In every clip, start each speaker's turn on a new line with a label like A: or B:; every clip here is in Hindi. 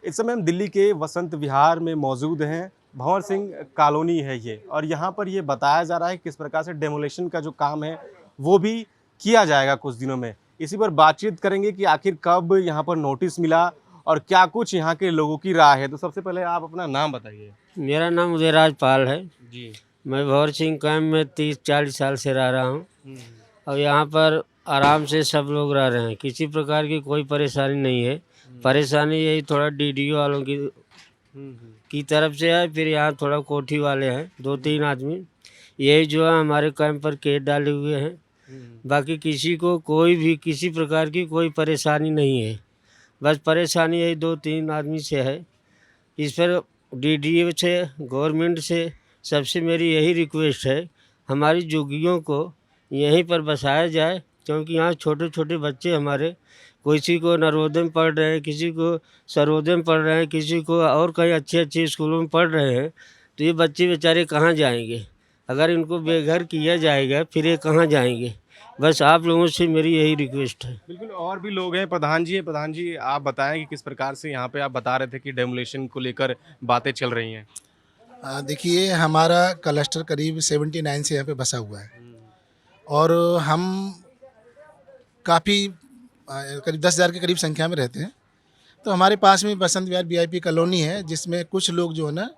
A: इस समय हम दिल्ली के वसंत विहार में मौजूद हैं। भंवर सिंह कॉलोनी है ये, और यहाँ पर ये बताया जा रहा है किस प्रकार से डेमोलेशन का जो काम है वो भी किया जाएगा कुछ दिनों में। इसी पर बातचीत करेंगे कि आखिर कब यहाँ पर नोटिस मिला और क्या कुछ यहाँ के लोगों की राय है। तो सबसे पहले आप अपना नाम बताइए।
B: मेरा नाम उदयराज पाल है।
A: जी।
B: मैं भंवर सिंह कैंप में 30-40 साल से रह रहा हूँ और यहाँ पर आराम से सब लोग रह रहे हैं। किसी प्रकार की कोई परेशानी नहीं है। परेशानी यही थोड़ा डीडीओ वालों की तरफ से है, फिर यहाँ थोड़ा कोठी वाले हैं 2-3 आदमी, यही जो है हमारे कैंप पर केस डाले हुए हैं। बाकी किसी को कोई भी किसी प्रकार की कोई परेशानी नहीं है। बस परेशानी यही 2-3 आदमी से है। इस पर डीडीओ से, गवर्नमेंट से सबसे मेरी यही रिक्वेस्ट है, हमारी झुग्गियों को यहीं पर बसाया जाए, क्योंकि यहाँ छोटे छोटे बच्चे हमारे, किसी को नवोदय में पढ़ रहे हैं, किसी को सर्वोदय में पढ़ रहे हैं, किसी को और कई अच्छे अच्छे स्कूलों में पढ़ रहे हैं। तो ये बच्चे बेचारे कहाँ जाएंगे? अगर इनको बेघर किया जाएगा फिर ये कहाँ जाएंगे? बस आप लोगों से मेरी यही रिक्वेस्ट है।
A: बिल्कुल, और भी लोग हैं। प्रधान जी आप बताएं कि किस प्रकार से यहाँ पे आप बता रहे थे कि डेमोलेशन को लेकर बातें चल रही हैं।
C: देखिए, हमारा क्लस्टर करीब 79 से यहाँ पे बसा हुआ है और हम काफ़ी करीब 10,000 के करीब संख्या में रहते हैं। तो हमारे पास में बसंत विहार वीआईपी कॉलोनी है, जिसमें कुछ लोग जो है ना,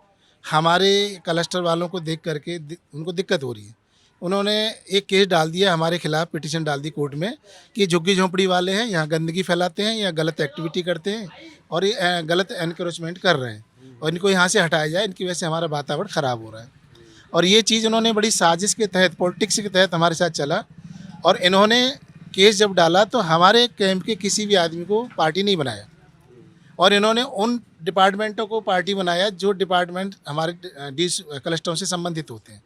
C: हमारे क्लस्टर वालों को देख करके उनको दिक्कत हो रही है। उन्होंने एक केस डाल दिया हमारे खिलाफ, पिटीशन डाल दी कोर्ट में कि झुग्गी झोंपड़ी वाले हैं, यहाँ गंदगी फैलाते हैं या गलत एक्टिविटी करते हैं और ये गलत एनक्रोचमेंट कर रहे हैं और इनको यहाँ से हटाया जाए, इनकी वजह से हमारा वातावरण ख़राब हो रहा है। और ये चीज़ उन्होंने बड़ी साजिश के तहत, पॉलिटिक्स के तहत हमारे साथ चला और इन्होंने केस जब डाला तो हमारे कैंप के किसी भी आदमी को पार्टी नहीं बनाया और इन्होंने उन डिपार्टमेंटों को पार्टी बनाया जो डिपार्टमेंट हमारे क्लस्टरों से संबंधित होते हैं,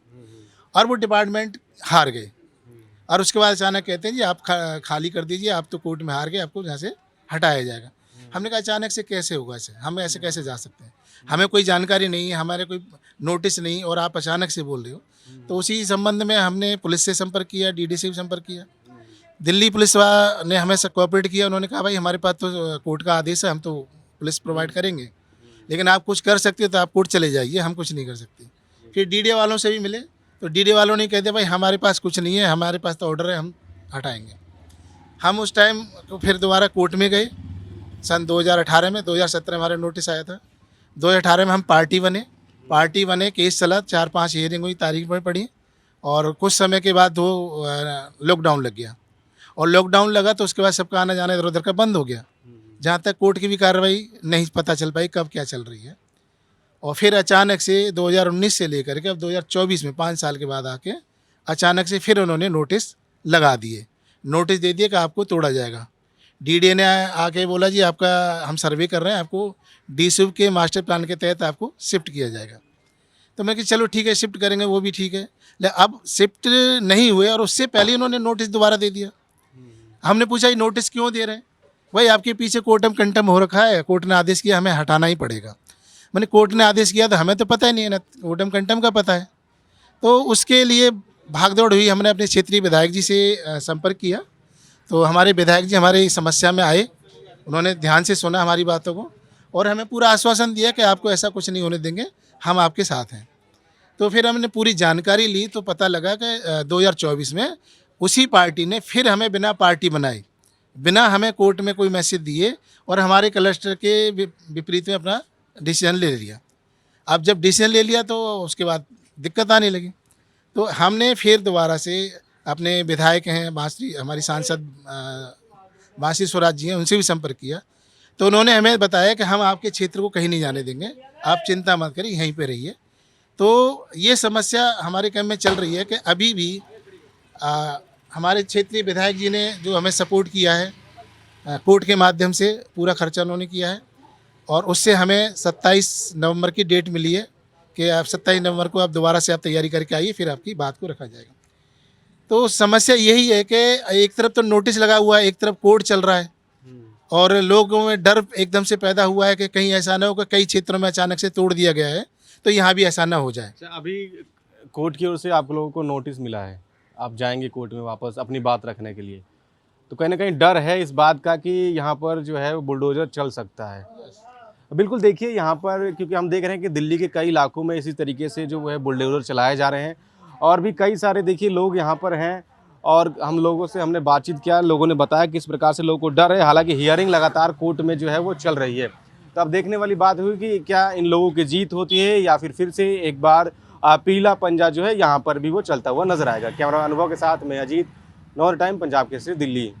C: और वो डिपार्टमेंट हार गए। और उसके बाद अचानक कहते हैं जी आप खाली कर दीजिए, आप तो कोर्ट में हार गए, आपको यहाँ से हटाया जाएगा। हमने कहा अचानक से कैसे होगा ऐसे? हम ऐसे कैसे जा सकते हैं? हमें कोई जानकारी नहीं है, हमारे कोई नोटिस नहीं, और आप अचानक से बोल रहे हो। तो उसी संबंध में हमने पुलिस से संपर्क किया, डीडी से भी संपर्क किया। दिल्ली पुलिस ने हमें कोऑपरेट किया। उन्होंने कहा भाई हमारे पास तो कोर्ट का आदेश है, हम तो पुलिस प्रोवाइड करेंगे, लेकिन आप कुछ कर सकते हो तो आप कोर्ट चले जाइए, हम कुछ नहीं कर सकते। फिर डीडी वालों से भी मिले तो डीडी वालों ने कह दिया भाई हमारे पास कुछ नहीं है, हमारे पास तो ऑर्डर है, हम हटाएंगे। हम उस टाइम तो फिर दोबारा कोर्ट में गए सन 2018 में। 2017 हमारा नोटिस आया था। 2018 में हम पार्टी बने, केस चला, 4-5 हियरिंग हुई, तारीख में पड़ी और कुछ समय के बाद लॉकडाउन लग गया और लॉकडाउन लगा तो उसके बाद सबका आना जाना इधर उधर का बंद हो गया, जहाँ तक कोर्ट की भी कार्रवाई नहीं पता चल पाई कब क्या चल रही है। और फिर अचानक से 2019 से लेकर के अब 2024 में 5 साल के बाद आके अचानक से फिर उन्होंने नोटिस लगा दिए, नोटिस दे दिए कि आपको तोड़ा जाएगा। डीडी ने आके बोला जी आपका हम सर्वे कर रहे हैं, आपको डीसीयू के मास्टर प्लान के तहत आपको शिफ्ट किया जाएगा। तो मैं कि चलो ठीक है, शिफ्ट करेंगे, वो भी ठीक है। लेकिन अब शिफ्ट नहीं हुए और उससे पहले उन्होंने नोटिस दोबारा दे दिया। हमने पूछा ये नोटिस क्यों दे रहे हैं? भाई आपके पीछे कोर्टम कंटम हो रखा है, कोर्ट ने आदेश किया, हमें हटाना ही पड़ेगा। मैंने कोर्ट ने आदेश किया तो हमें तो पता ही नहीं है ना, कोर्टम कंटम का पता है। तो उसके लिए भागदौड़ हुई। हमने अपने क्षेत्रीय विधायक जी से संपर्क किया तो हमारे विधायक जी हमारे समस्या में आए, उन्होंने ध्यान से सुना हमारी बातों को और हमें पूरा आश्वासन दिया कि आपको ऐसा कुछ नहीं होने देंगे, हम आपके साथ हैं। तो फिर हमने पूरी जानकारी ली तो पता लगा कि 2024 में उसी पार्टी ने फिर हमें बिना पार्टी बनाए, बिना हमें कोर्ट में कोई मैसेज दिए और हमारे क्लस्टर के विपरीत में अपना डिसीजन ले लिया। अब जब डिसीजन ले लिया तो उसके बाद दिक्कत आने लगी। तो हमने फिर दोबारा से अपने विधायक हैं बांसुरी, हमारी सांसद बांसुरी स्वराज जी हैं, उनसे भी संपर्क किया तो उन्होंने हमें बताया कि हम आपके क्षेत्र को कहीं नहीं जाने देंगे, आप चिंता मत करिए, यहीं पे रहिए। तो ये समस्या हमारे कैंप में चल रही है कि अभी भी हमारे क्षेत्रीय विधायक जी ने जो हमें सपोर्ट किया है, कोर्ट के माध्यम से पूरा खर्चा उन्होंने किया है और उससे हमें 27 नवंबर की डेट मिली है कि आप 27 नवंबर को आप दोबारा से आप तैयारी करके आइए, फिर आपकी बात को रखा जाएगा। तो समस्या यही है कि एक तरफ तो नोटिस लगा हुआ है, एक तरफ कोर्ट चल रहा है और लोगों में डर एकदम से पैदा हुआ है कि कहीं ऐसा ना हो कि कई क्षेत्रों में अचानक से तोड़ दिया गया है, तो यहाँ भी ऐसा ना हो जाए।
A: अभी कोर्ट की ओर से आप लोगों को नोटिस मिला है, आप जाएंगे कोर्ट में वापस अपनी बात रखने के लिए, तो कहीं ना कहीं डर है इस बात का कि यहाँ पर जो है बुलडोजर चल सकता है। बिल्कुल देखिए यहाँ पर, क्योंकि हम देख रहे हैं कि दिल्ली के कई इलाकों में इसी तरीके से जो है बुलडोज़र चलाए जा रहे हैं और भी कई सारे देखिए लोग यहाँ पर हैं और हम लोगों से हमने बातचीत किया, लोगों ने बताया किस प्रकार से लोगों को डर है। हालांकि हियरिंग लगातार कोर्ट में जो है वो चल रही है, तो अब देखने वाली बात हुई कि क्या इन लोगों की जीत होती है या फिर से एक बार पीला पंजा जो है यहाँ पर भी वो चलता हुआ नजर आएगा। कैमरा अनुभव के साथ मैं अजीत, नौर टाइम, पंजाब केसरी, दिल्ली।